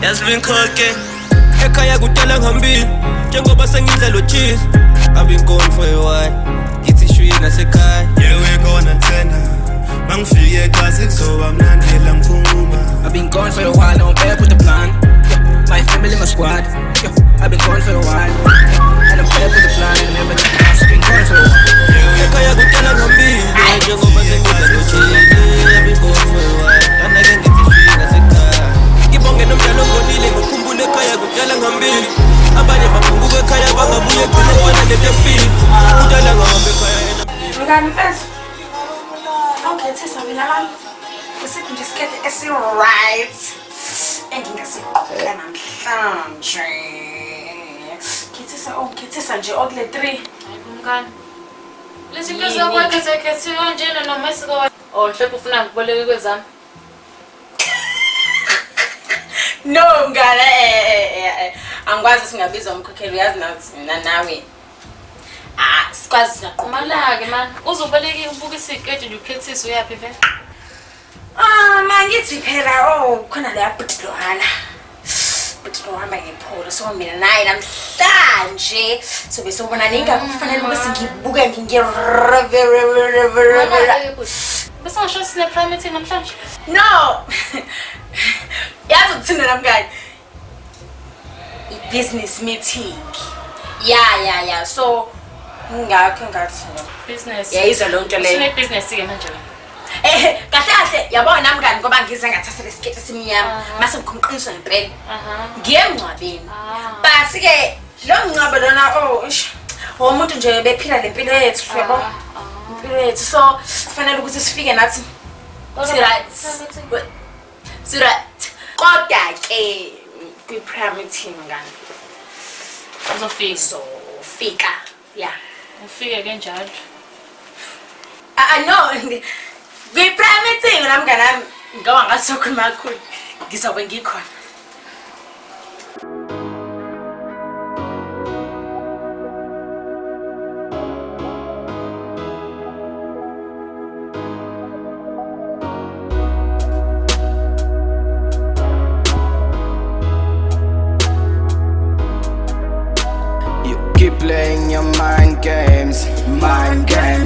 Yazilinkoke ekhaya kudala ngihambile njengoba sengidla cheese. I've been gone for a while. Ithi shwi nasekhaya. Yeah, we're gonna tena. Mangifike ekhaya kuzoba mnandi la ngifunguma. I've been gone for a while, I'm back with the plan. My family, my squad. I've been gone for a while. And I'm back with the plan. And remember the past, I've been gone for a while. Ekhaya kudala ngihambile njengoba sengidla cheese. I've been gone for a while. And I can get this shwi nasekhaya. Ngibonge nomdlalo ngonile ngikhumbule ekhaya kudala ngihambile. Abanye baphunguka ekhaya bangabuye khona kwana netefili. Kudala ngihambe ekhaya yena. Ngani mfethu? Awukhethisa mina lami. Usithi nje isikete esi-right. Engingasiqoqa namhlanje. Khethisa nje okule 3. Hayi mngani. Lezi mpilo zakwakhetha kanjena noma isiko. Oh, mhlawumbe ufuna ukuboleka kwezami. No mngane angikwazi singabiza umkhokheli uyazi nathi mina nawe. Sikwazi Malake man. Uzoboleka ubuka isikete nje ukhethisa uyapi phela? Mangithi phela khona la bhutlowana. Bhutlohamba ngepholo so mina naye namhlanje sobe sobona ninga kufanele ukuthi ngibuke Bese ngisho sine private namhlanje. No. Yazi ukuthina namngani. I-business meeting. Yeah. So ngakho ngathi Business. Yayizwa lonto leyo. Sine business ke manje. Kahle yabona namngani ngoba ngize ngathatha lesikete simnyama mase ngikhonqiswa ngempela. Ngiyemncwabeni. Basi ke lo ngcwabo lona umuntu nje bephila lempilo yethu yabo. Impilo yethu so kufanele ukuthi sifike nathi. Right. Kodwa ke kwi-prayer meeting ngani. Uzofika. Yeah. Ufike kanjalo. No. Kwi-prayer meeting namngani nami ngawa ngasokhuluma kakhulu. Ngizobe ngikhona. Playing your mind games,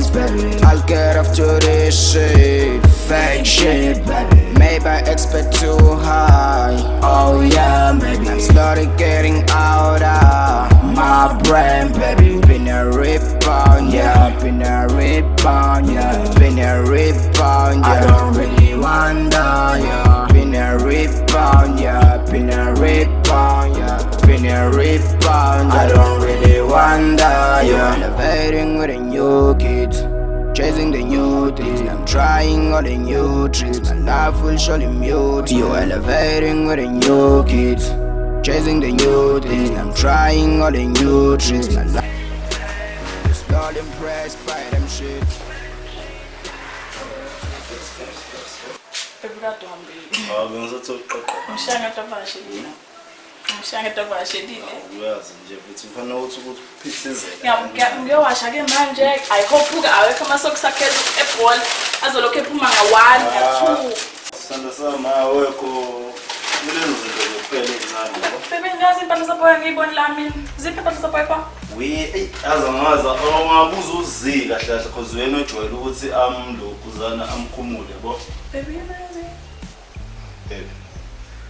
baby. I'll get off to this shit, fake shit, baby. Maybe I expect too high, oh yeah, baby. I'm slowly getting out of my brain, baby. Been a rebound, yeah. Been a rebound, yeah. Been a rebound, yeah. I don't really wonder, yeah. Been a rebound, yeah. Been a rebound, yeah. Been a rebound, I don't really wonder, yeah. Elevating with the new kids, chasing the new things. I'm trying all the new tricks. My life will surely mute you. Elevating with the new kids, chasing the new things. I'm trying all the new tricks. My life is not impressed by them shit. Mshanga tabashedile. Uyazi nje futhi ufana ukuthi uphithizele. Ngiyowasha ke manje. I hope uke awekho amasocks akhe eball azolokho ephuma nga1 nga2. Sanda sama wekho kulenzo zinto kuphela ezincane. Bebe ngazi impahla zaboya ngiyibona lami. Ziphi impahla zaboya kwa? Azangaza awungabuza uzika kahle because wena ojwayele ukuthi amlokuzana amkhumule yabo. Bebe ngazi. Bebe.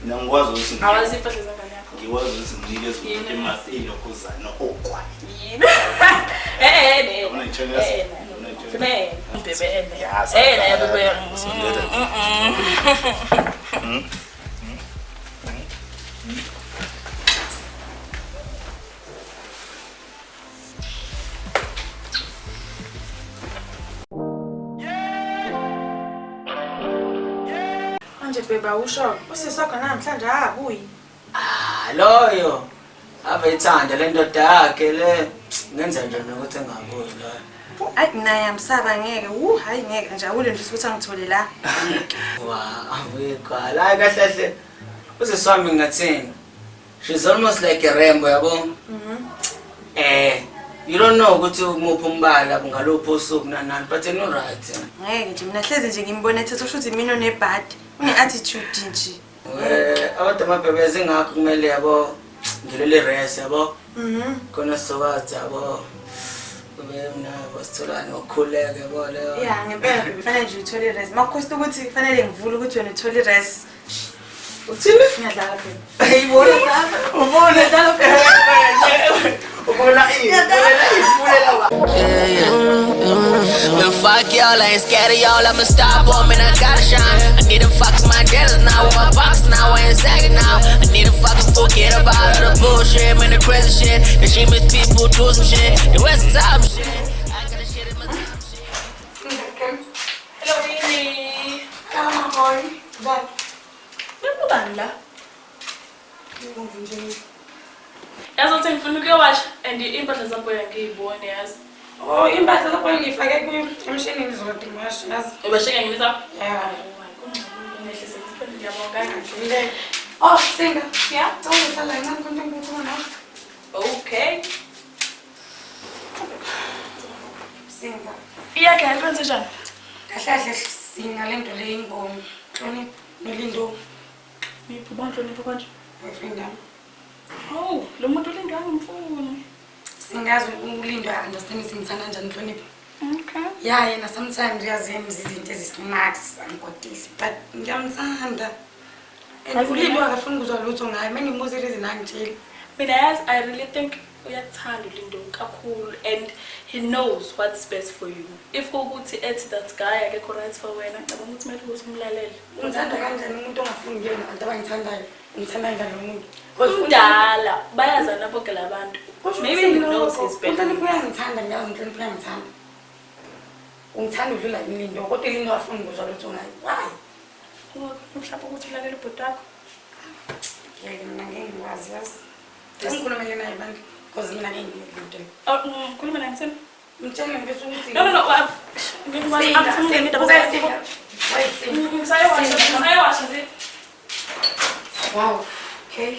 Ngiyakwazi ukuthi awazipha lezangane yakho. Ngikwazi ukuthi nginikeze umuntu imasi inokuzana okwa. Yini? Unayitshela yasi. Bebe yazi. Bebe. Manje beba usho usisakho namhlanje abuyi. Loyo abethanda le ndoda yakhe le ngenza nje nokuthi engabuyi la. Hayi mina yamsaba ngeke. Hayi ngeke njawule nje ukuthi angithole la. Awekho la kahle uzeswami ngathini. She's almost like a rainbow yabo. You don't know ukuthi umuphi umbala ngalopho usuku nanani but you know right. Ngeke nje mina hlezi nje ngimbone ethethe usho ukuthi mina nebhadi. Une attitude nje. Awuthi amabhebe zingakho kumele yabo ngilele rest yabo. Khona sokathi yabo. Kube nabo sitholane ukukhuleka yabo leyo. Yeah, ngempela kufanele nje uthole rest. Makhosi ukuthi kufanele ngivule ukuthi wena uthole rest. Uthini? Ngiyadlala phela. Ayibona lapha. Ubona dala phela. Ubona Well, fuck y'all, I ain't scared of y'all, I'ma stop on, man, I gotta shine. I need them fucking my jealous now, with my box now, I ain't sagging now. I need them fucking forget about all the bullshit, man, the crazy shit. The shit makes people do some shit, the rest of the time shit. I got a shit in my top shit. Hello, Nini. Ah, boy. Bye. Ngikubani la? Yazi ukuthi ngifuna ukuyowasha and impahla zakho ngiyibone yazi. Oh, impahla zakho ngifake emshinini zodimashini yazi. Ubesheke ngimisa? Yeah. Ngehlise ngiphendule ngiyabonga ngidlule. Oh, singa. Yeah, uzohlala ngani konke ngikukhona. Okay. Singa. Iyakhe yalwenze njani? Kahle singa lento le ingoma. Hlonipha nolindo. Nipho kanje. Boyfriend yami. Oh, lo muntu ulindwa ngimfuni. Singazi ulindo understand singithanda kanjani hlonipha. Okay. Yeah, yena sometimes uyaziyena izinto ezisnax angikodisi but ngiyamthanda. And ulindo akafuni ukuzwa lutho ngaye. Manje ngimuze izina ngitshela. Mina yazi I really think uyathanda ulindo kakhulu and he knows what's best for you. If ukuthi ethi that guy akekho right for wena, ngicabanga ukuthi kumele ukuthi umlalele. Ngithanda kanjani umuntu ongafuni ngiyena abantu abangithandayo. Ngithanda kanjani lo muntu? Kudala bayazana bonke labantu. Maybe he knows his better. Umuntu uyangithanda ngiyazi umuntu uyangithanda. Ungithanda udlula ilindo kodwa ilindo afuni ukuzwa lutho ngaye. Why? Mhlawumbe ukuthi ulalele ubhuti wakho. Yeke mina ngengikwazi yazi. Ngikhuluma naye bandla because mina ngengilento. Oh, khuluma naye mthembu. Mtshele mfethu ukuthi No. Ngikwazi amfune indaba zakho. Wait. Ngisayewasha nje. Wow. Okay.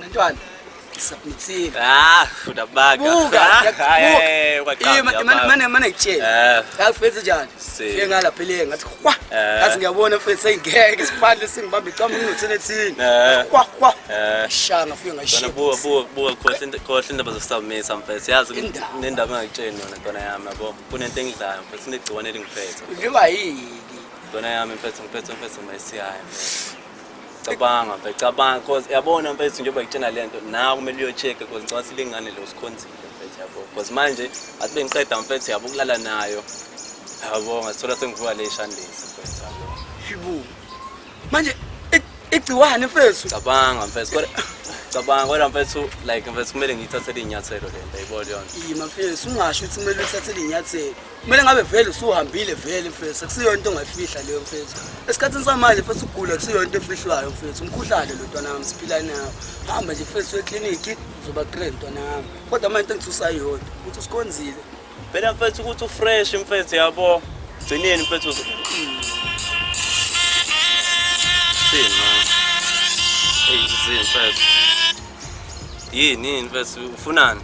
Ntwana submitile. Udabaga. Mane ngitshela. Yakufethe njani? Fike ngala phele ngathi kwa. Yazi ngiyabona mfethu sengeke isiphandle singibamba icamba nginothelethi. Kwa. Shanga fike ngashiya. Buka khohle indaba zosubmit mfethu. Yazi nendaba engitsheni yona ntwana yami yabo. Kunento engidlayo mfethu sinegciwane elingiphethe. Njengoba yini? Ntwana yami mfethu mayisiyayo mfethu. Cabanga because yabona mfethu njengoba ngitshena lento nawe kumele uyocheck because ngicela silingane lo sikhonzile mfethu yabo because manje athi bengiqeda mfethu yabo ukulala nayo yabo ngasithola sengivuka le shandisi mfethu yabo Hibu. Manje igciwane mfethu. Cabanga mfethu like mfethu kumele ngithathe inyathelo lento ayibona yona. Yima mfethu ungasho ukuthi kumele uthathe inyathelo. Kumele ngabe vele usuhambile vele mfethu akusiyo into ongayifihla leyo mfethu. Esikhathini samanje mfethu ugula kusiyo into efihlwayo mfethu. Umkhuhlane lo ntwana wami siphila nawo. Hamba nje mfethu eclinic uzoba great ntwana wami. Kodwa manje ngithusa yona ukuthi usikhonzile. Phela mfethu ukuthi ufresh mfethu yabo. Gcineni mfethu. Sima. Hey mfethu. Yini mfethu ufunani?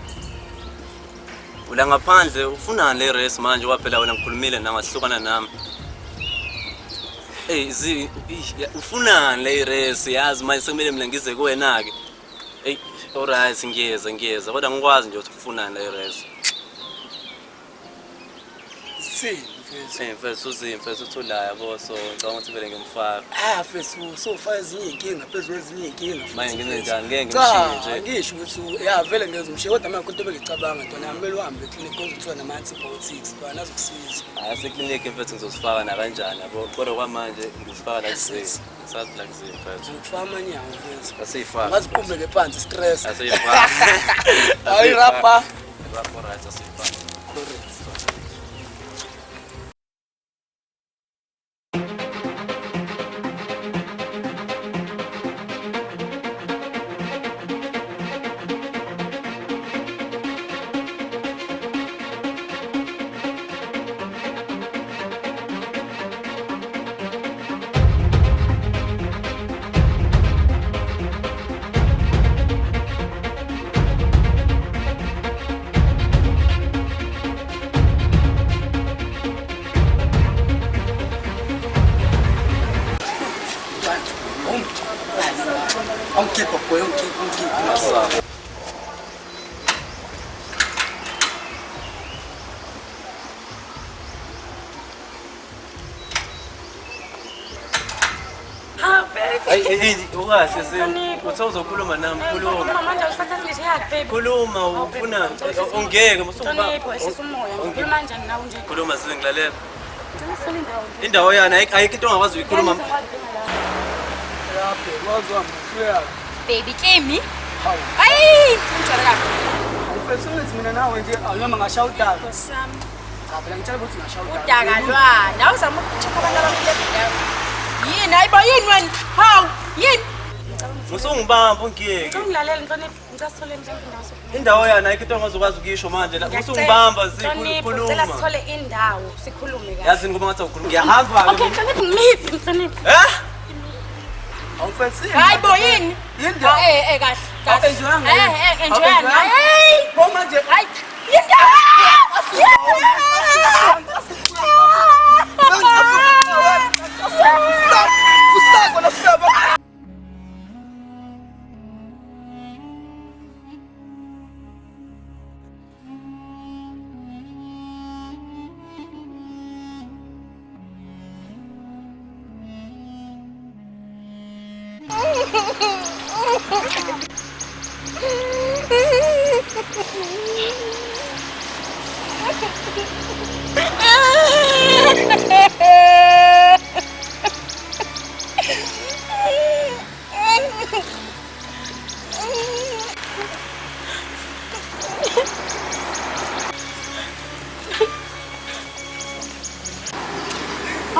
Ula ngaphandle ufunani le race manje waphela wena ngikhulumile nangahlukana nami. Ufunani le race yazi manje sekumele mina ngize kuwena ke. Hey alright ngiyeza kodwa ngikwazi nje ukuthi ufunani le race. Mfethu mfethu uthulaya yabo so ngicabanga ukuthi vele ngimfaka. Mfethu sofa ezinye inkinga phezulu ezinye inkinga. Manje ngenze njani ngeke ngimshintshe. Ngisho ukuthi vele ngeze umshiye kodwa manje konke bengicabanga ntwana kumele uhambe eclinic uzothola nama antibiotics ntwana azokusiza. Eclinic mfethu ngizosifaka na kanjani yabo kodwa kwamanje ngizifaka la kuseni. Ngisathi la kuseni mfethu. Ngifaka amanyawo mfethu. Asifaka. Ngaziqumbeke phansi stress. Asifaka. Hayi rapper. Rapper right asifaka. Correct. Hey, ukahle uzokhuluma nami, khuluma. Manje usathatha ngisho yakhe baby. Khuluma ufuna ungeke Hlonipho ehlisa umoya. Ngikhuluma kanjani nawe nje? khuluma sizingilalela. Ngicela sifune indawo. Indawo yana ayikho into ongakwazi ukuyikhuluma. Baby Kimi. Ayi, ngithola kahle. Mfethu ngithi mina nawe nje awunoma ngashawuda. Sami. Cha phela ngitshela ukuthi ngashawuda. Udakalwana. Awuzama ukucheka abantu abamile. Yini ayibo yini wena? Hawu, yini? Musungibamba ungiyeke. Ungilalela Nhlonipho, ngisasithole nje indawo. Indawo yana ayikho into ongazokwazi ukuyisho manje la. Musungibamba Nhlonipho, ngicela sithole indawo sikhulume kahle. Yazi ngoba ngathi ukhuluma ngiyahamba ke. Okay, Nhlonipho ngithi Nhlonipho. Awufethu. Hayibo yini? Indawo. Kahle. Kahle. Enjoyanga. Enjoyanga. Hey! Pho manje. Hayi. Indawo. Usako la saba.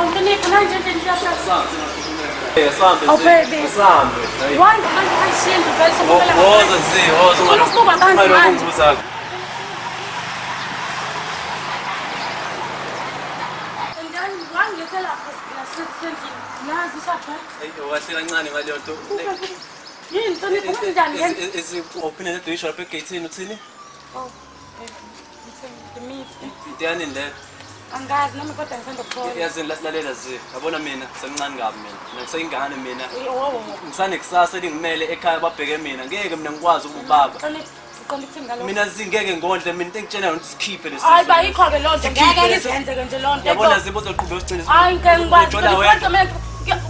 Nhlonipho manje ngiyashasa. Asambe. Oh baby. Asambe. Why manje ayishiye vele sokuphela. Woza nzi, woza Ufuna ukubuka abantu manje. ngizakho. Ngani wangithela phela sendlini. Nazi shapha. Hey, wahle kancane ngaleyo nto. Yini Nhlonipho kanjani ngene? Open the door shop egate uthini? Oh. The meat. Idani le. Angazi nami kodwa ngisanda ukuthola. Yazi lalela zi. Yabona mina semncane kabi mina. Ngisayingane mina. Wowo. Ngisane kusasa elingimele ekhaya babheke mina. Ngeke mina ngikwazi ukubaba. Nhlonipho uqonda ukuthini ngalo? Mina zingeke ngondle mina into engitshela ukuthi sikhiphe lesi. Hayi bayikho ke lonto ngeke ngizenze nje lonto. Yabona zibo zoqhubeka usigcine. Hayi ngeke ngikwazi. Kodwa mina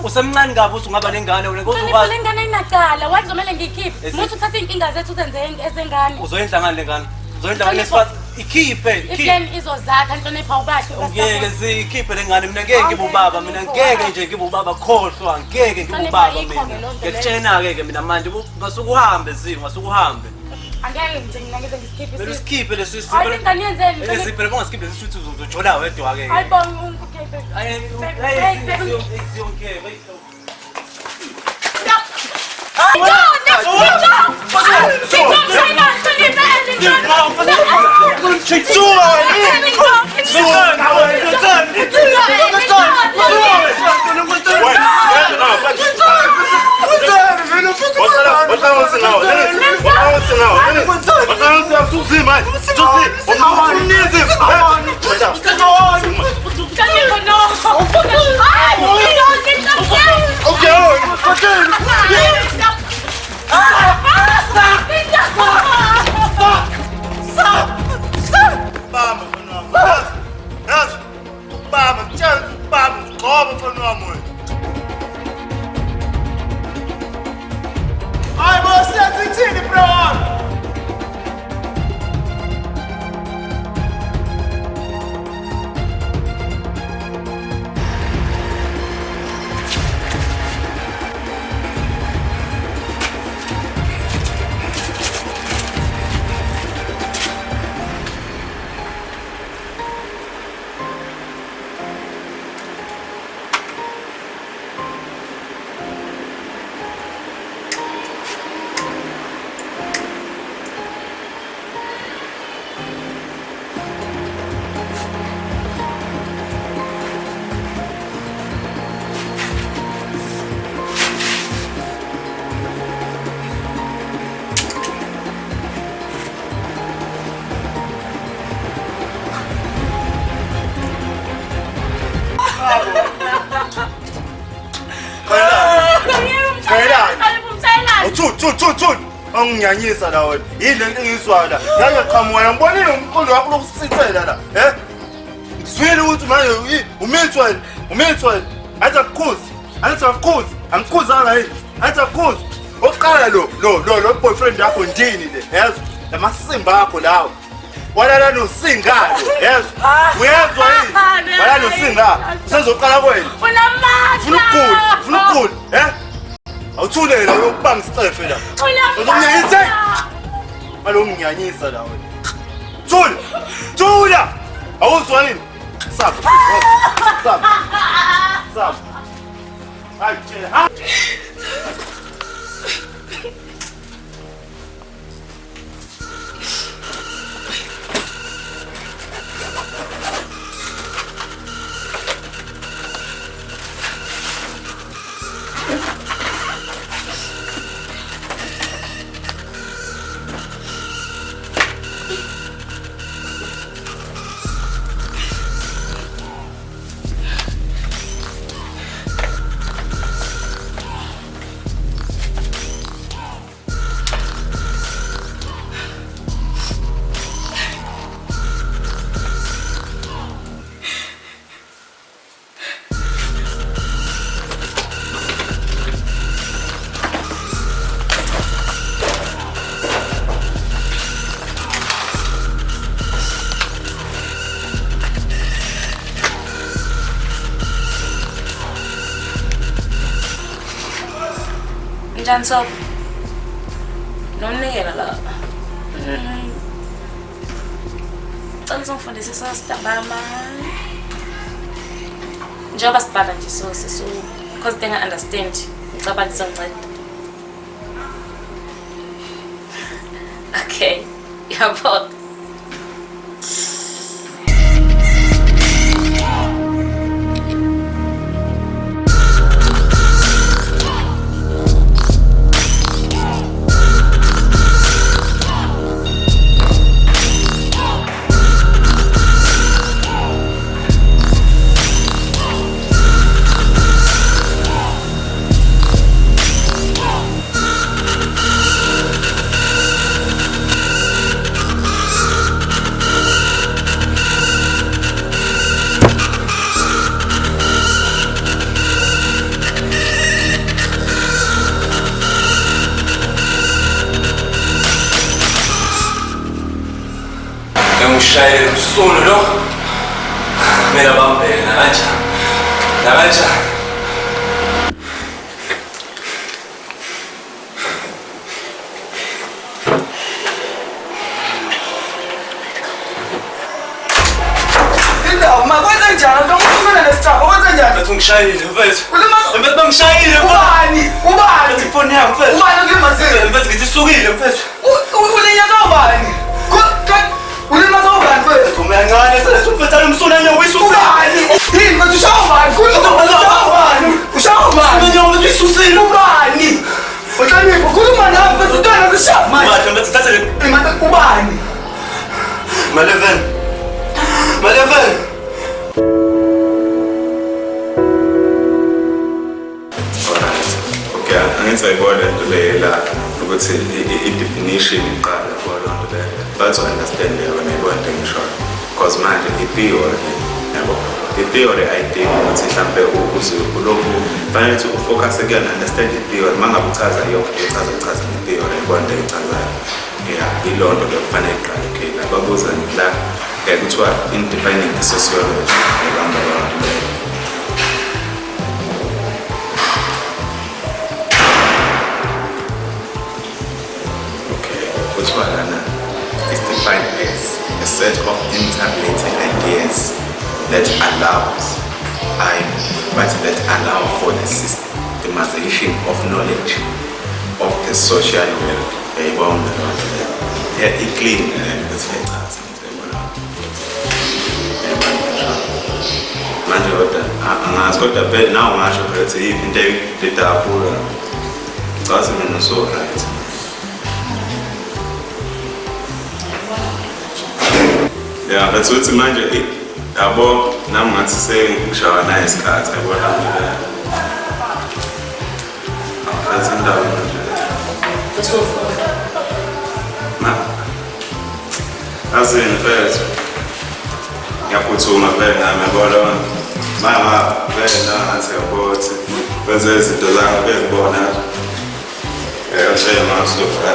usemncane kabi uthi ungaba nengane wena Nhlonipho ngozokwazi. lengane inacala, wathi zomela ngiyikhiphe. Muthi uthathe inkinga zethu uzenze ezengane. Uzoyindlangane lengane. Uzoyindlangane lesifati ikhiphe. Iplan izozakha Nhlonipho awubahle. Ngeke zikhiphe lengane mina ngeke ngibe ubaba mina ngeke nje ngibe ubaba khohlwa ngeke ngibe ubaba mina. Ngiyakutshena ke mina manje ngasuka uhambe zi ngasuka uhambe. Angeke nje mina ngize ngisikhiphe. Bese sikhiphe lesi sisi. Hayi ingane yenzeni? Eziphere bongasikiphe lesi futhi uzojola wedwa ke. Hayi bonke okay baby. Thun anginyanyisa la wena yini lento engizwayo la ngiyaqhamuka ngibonile umqondo wakho lokusithela la ngizwile ukuthi manje umithwa athi akukhuzi Angikhuzanga yini? Athi akukhuzi. Oqala lo boyfriend yakho ndini le. Yezwa? Lamasimba akho lawo. Walala nosingalo. Yezwa? Uyezwa yini? Walala nosingalo. Sezoqala kwena. Ufuna ukugula, awuthulele uyokubanga isicefe la. Uzomnyanyisa. Alomnyanyisa la wena. Thula. Awuzwa yini? Sap. Hayi ha. Njani Sob? Nomnikela la. Cela ngifundise sasitambama. Njengoba sibhala nje so because they understand. Ngicabanga lizonceda. Okay. Yabo. Ngishayele usulu lo. Mina bambele nabanja. Linda, makwenza njani? Ngomfuna nesitaba, wenza njani? Bathi ngishayile mfethu. Ulima Bangishayile ubani? Bathi phone yami mfethu. Ubani ngimazile? Mfethu ngithi sukile mfethu. Ulinyaka ubani? Ulima ubani mfethu? Kumancane mfethu mfethu alomsula nyawo wisusile. Yini mfethu ushawubani? Ushawubani? Ushawubani? Nyawo wisusile. Ubani? Uhlonipho khuluma nami mfethu utana zishaya manje. Manje mfethu thatha le ubani? Ma11. Okay, angithi ayibona into leyo la ukuthi i-definition iqala yabona into leyo. But to understand yabo nayibona into engishoyo. Because manje i-theory yabo. I-theory ayidingi ukuthi mhlambe ukuze ulokhu fanele ukuthi ufocus again understand i-theory. Mangabe uchaza uchaza i-theory yabona into echazayo. Yeah, ilonto le kufanele iqale okay. Babuza la kuthiwa in defining the sociology around okay, which one is defined as a set of interrelated ideas that allow for the systemization of knowledge of the social world. Yeah, it clean and it's manje angazi kodwa vele nawo ngasho ukuthi yiphi into edabula chaza mina so right yeah but uthi manje yabo nami ngathi sengishawa naye isikhathi yabona nje afazi indawo manje besofunda azini mfethu ngiyaphuthuma vele nami yabona Mama, wena ngathi yabothi. Benze izinto zami bengibona. Ushaye masuka.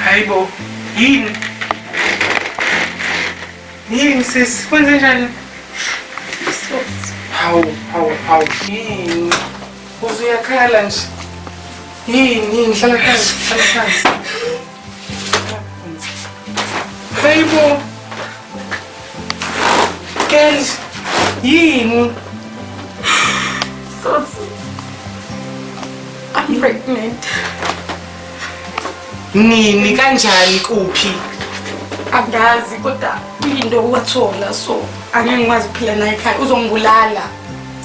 Hayibo, yini? Yini sis, kwenze njani? Hawu, yini? Uze uyakhala nje. Yini, hlala phansi. Hayibo. Girl, yini? I'm pregnant. Nini kanjani kuphi? Angazi kodwa into wathola so angeke ngikwazi ukuphila naye ekhaya uzongibulala.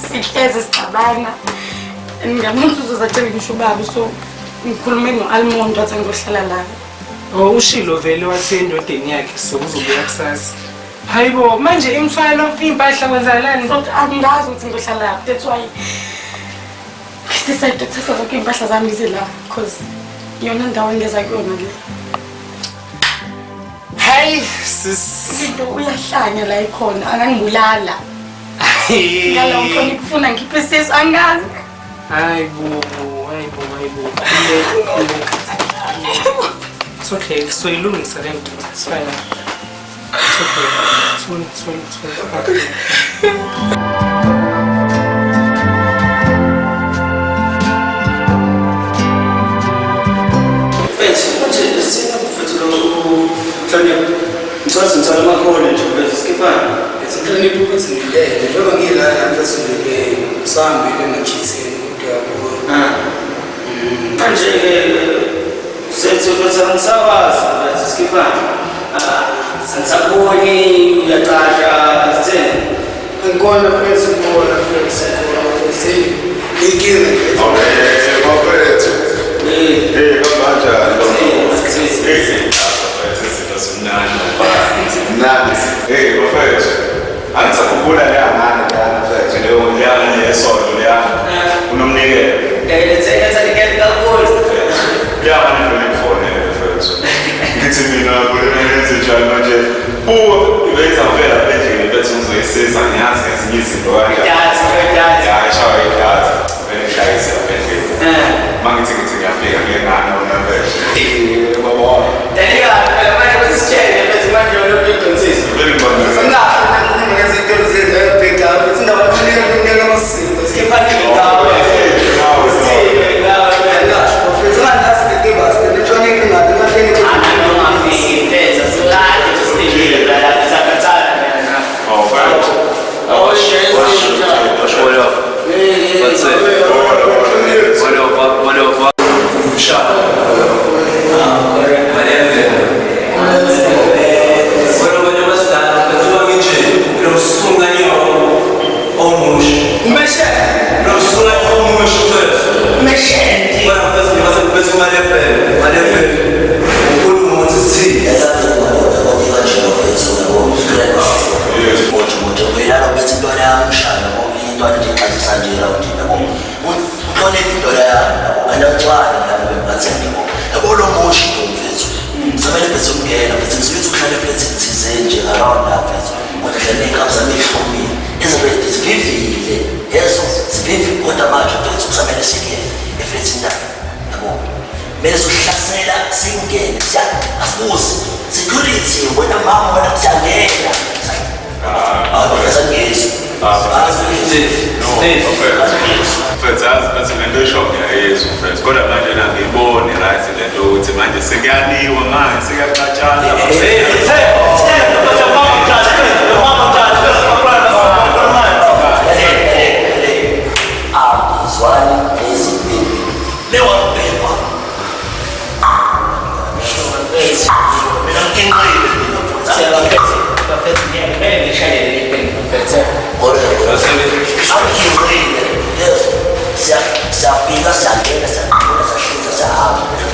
Sihleze sixabana. Ngingamuntu uzozatshela ngisho baba so ngikhulume no-Almond wathi ngizohlala la. Oh ushilo vele wathi endodeni yakhe sokuzobuya kusasa. Hayibo manje imfalo impahla kwenzakalani? Kodwa angazi ukuthi ngizohlala la. That's why decided to test zonke impahla zami ngize la because yona ndawo engeza kuyona le. Hey sis, Into uyahlanya la ikhona angangibulala. Ngala ukhona ukufuna ngiphe sesu angazi. Hayibo. It's okay, so ilungisa le nto. It's fine. It's okay. Ngithole amakhona nje bese skipana. Ngihlonipha ukuthi ngilele njengoba ngilana mfethu ngilele sihambile emajithini kodwa manje senze ukuthi angisawazi bese skipana. Sensaboni uyaqasha zeni. Ngikona mfethu ngibona mfethu ngikile. Okay, mafethu. Kamanja. Mnandi. Mafethu. Angisakhumbula le ngane mfethu leyo nyanga yesonto leyana. Unomnikelo. Let's get kakhulu. Yeah, ngifone mfethu. Ngithi mina kulenze njalo manje. Ibenza phela phezu mfethu ngizoyisiza ngiyazi ezinye izinto kanjani. Yeah, shawa idatha. Benishayisa phezu. Mangithi ngiyafika kule ngane wona mfethu. Baba. Danika, manje kusitshele mfethu manje unokuqinisekisa. Vele ngibona. Singafuna ngezinto zezibheka futhi indaba kunika amasiko. Skipani ndawo.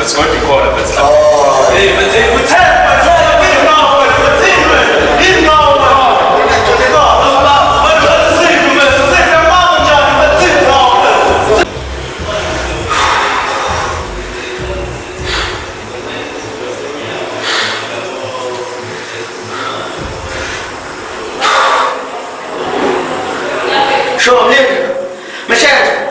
Let's go to call it. Oh. Hey, but they would tell Sure, Nick. Michelle.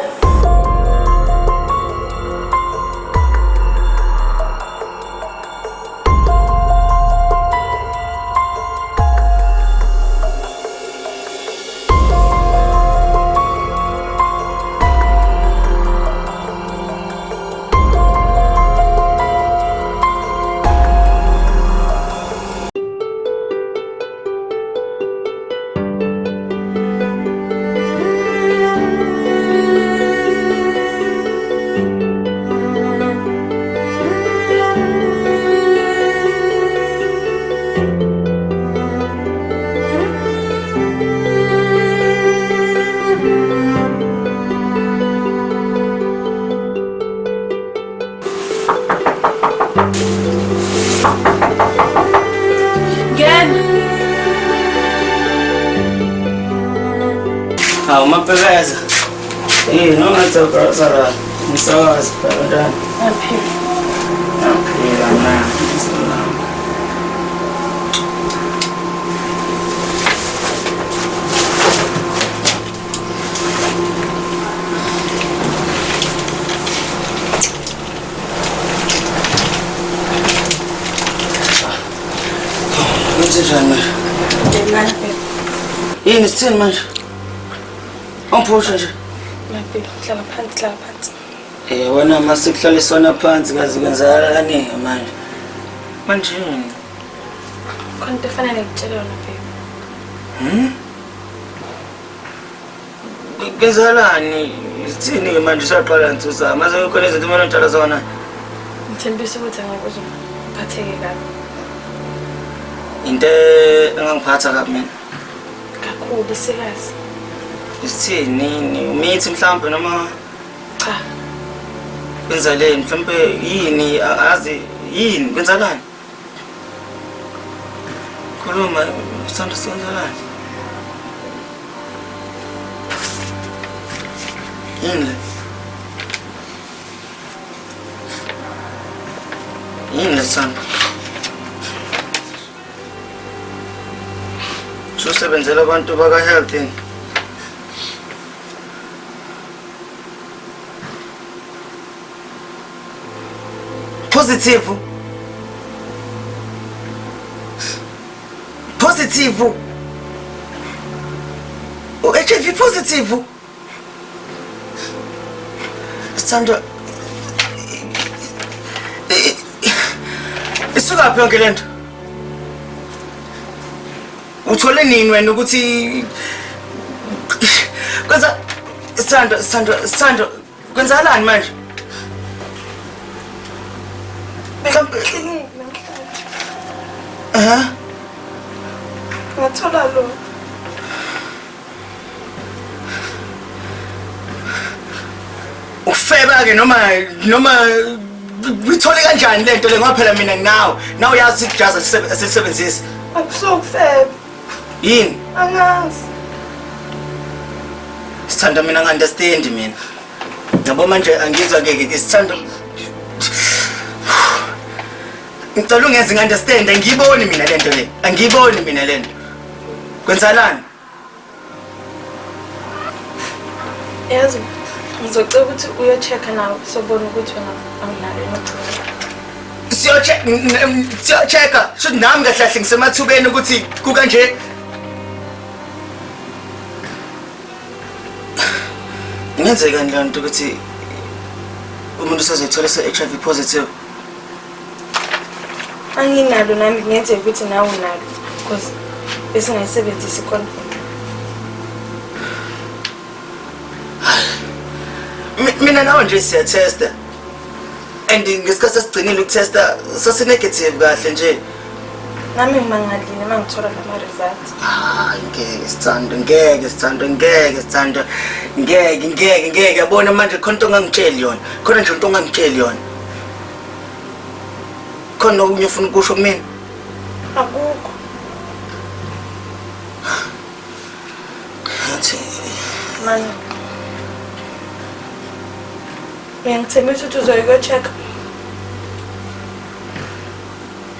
Umapeleza. Noma tsoka sara. Msawazi para. Aphila na. Njani? Yini sithini manje? Amphusha nje. Ngiyaphi hlala phansi. Wena masikuhlaliswana phansi kazi kwenzakalani manje? Manje yini? Konke fanele ngitshele yona baby. Kwenzakalani? Sithini manje usaqala ntsusa? Maze ukhona izinto mina ngitshela zona. Ngithembisa ukuthi angeke uzuphatheke kabi. Into engangiphatha kabi mina. Kakhulu isikazi. Sithini? Umithi mhlawumbe noma Cha. Kwenzaleni mhlawumbe yini azi yini kwenzalani? Khuluma sithanda senzalani? Yini? Yini sithanda? Usebenzela abantu baka health ini. Positive. HIV positive. Sandra. Isuka phi yonke lento? Uthole nini wena ukuthi kwenza Sandra kwenzakalani manje? Ngathola lo. Ufeba ke noma ngithole kanjani lento le ngoba phela mina nginawo. Nawe uyazi ijaza sisebenzisa. Akusokufeba. Yini? Angazi. Sithanda mina ngi-understand mina. Yabo manje angizwa ke sithanda ngicela ungenze ngi-understand angiyiboni mina lento le. Angiyiboni mina lento. Kwenzalani? Yazi ngizocela ukuthi uyo-check nawe sobona ukuthi wena awunalo yini. Siyo-check should nami kahle kahle ngisemathubeni ukuthi kukanje. Ngenzeka nje ukuthi umuntu usazithola se-HIV positive. Anginalo nami ngenzeka ukuthi nawe unalo because bese ngayisebenzisa i-condom. Mina nawe nje siyatesta and ngesikhathi sesigcinile ukutesta sase-negative kahle nje. Nami ngimangalile uma ngithola lama-results. Ngeke yabona manje khona into ongangitsheli yona. Khona nje into ongangitsheli yona. khona okunye ufuna ukusho kumina? Akukho. Ngathi Mani. Ngiyangithembisa ukuthi uzoyiko-check.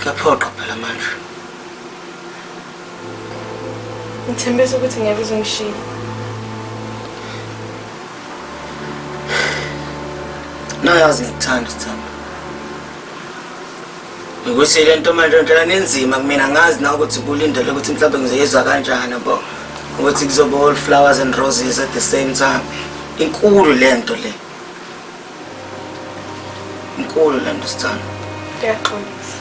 kuyaphoqa phela manje. Ngithembisa ukuthi ngeke uzongishiya. Nayazi ngikuthanda Sithando. Ukuthi le nto manje ngicela nenzima kumina ngazi na ukuthi kulindele ukuthi mhlawumbe ngizoyizwa kanjani yabo. Ukuthi kuzoba all flowers and roses at the same time. Inkulu le nto le. Inkulu le nto Sithando. Ngiyaxolisa.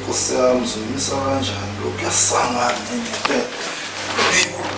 Kusiyamzumisa kanjani lokhu yasangana ngempela.